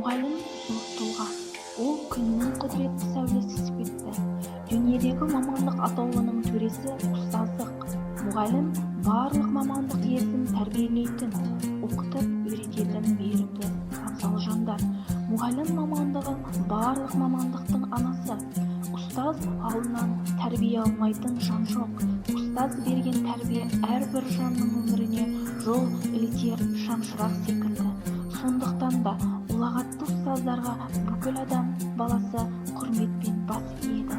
Мұғалім зор тұлға. Ол күннің құдіретті сәулесі іспетті. Дүниедегі мамандық атаулының төресі ұстаздық. Мұғалім барлық мамандық иесін тәрбиелейтін, оқытып үйрететін мейірімді абзал жандар. Мұғалім мамандығы барлық мамандықтың анасы. Ұстаз алдынан тәрбие алмайтын жан жоқ. Ұстаз берген тәрбие әрбір жанның өміріне жол ілтер шамшырақ секілді. Сондықтан да ұлағатты ұстаздарға бүкіл адам баласы құрметпен бас иеді.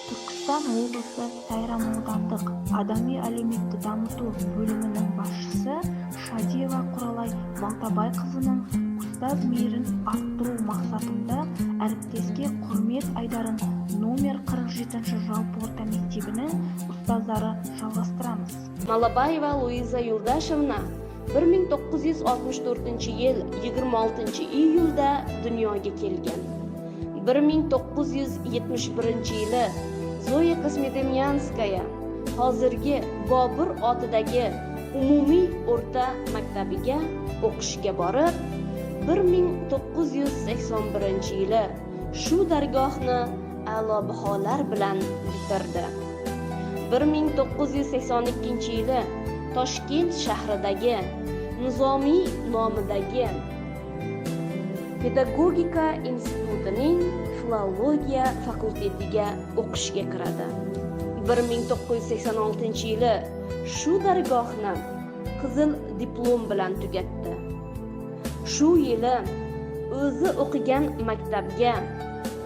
Түркістан облысы Сайрам аудандық адами әлеуметті дамыту бөлімінің басшысы Шадиева Құралай Балтабайқызының ұстаз мейірін арттыру мақсатында әріптеске құрмет айдарын номер 47-ші жалпы орта мектебінің ұстаздары жалғастырамыз. Малабаева Луиза Юлдашевна 1964 yil 26 iyulda dunyoga kelgan. 1971 yili Zoya Kosmedemyanskaya hozirgi Bobur otidagi umumiy o'rta maktabiga o'qishga borib, 1981 yili shu dargohni a'lo baholar bilan bitirdi. 1982 yili Toshkent shahridagi Nizomiy nomidagi Pedagogika institutining filologiya fakultetiga o'qishga kiradi. 1986 yili shu dargohni qizil diplom bilan tugatdi. Shu yili o'zi o'qigan maktabga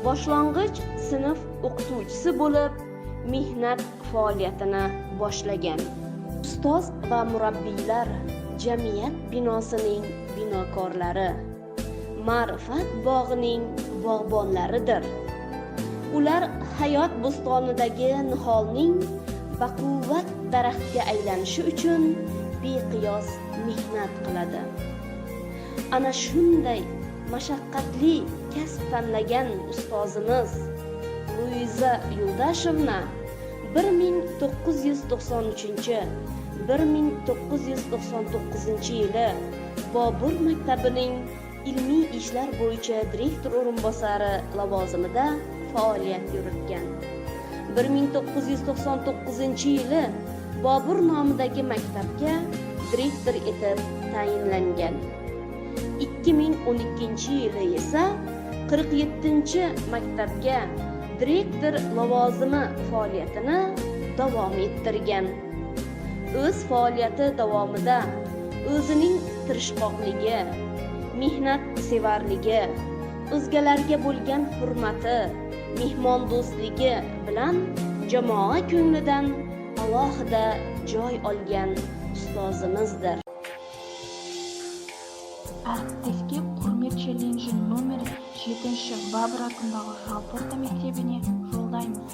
boshlang'ich sinf o'qituvchisi bo'lib, mehnat faoliyatini boshlagan. Ustoz va murabbiylar jamiyat binosining binokorlari, ma'rifat bog'ining bog'bonlaridir. Ular hayot bo'stonidagi niholning baquvvat daraxtga aylanishi uchun beqiyos mehnat qiladi. Ana shunday mashaqqatli kasb tanlagan ustozimiz Luiza Yuldashevna 1993-1999 yili Bobur maktabining ilmiy ishlar bo'yicha direktor o'rinbosari lavozimida faoliyat yuritgan. 1999 yili Bobur nomidagi maktabga direktor etib tayinlangan. 2012 yili esa 47-maktabga direktor lavozimi faoliyatini davom ettirgan. O'z faoliyati davomida o'zining tirishqoqligi, mehnat sevarligi, o'zgalarga bo'lgan hurmati, mehmondo'stligi bilan jamoa ko'nglidan alohida joy olgan ustozimizdir. Әріптеске құрмет челленджі номер 7-ші Бабыр атындағы жалпы орта мектебіне жолдаймыз.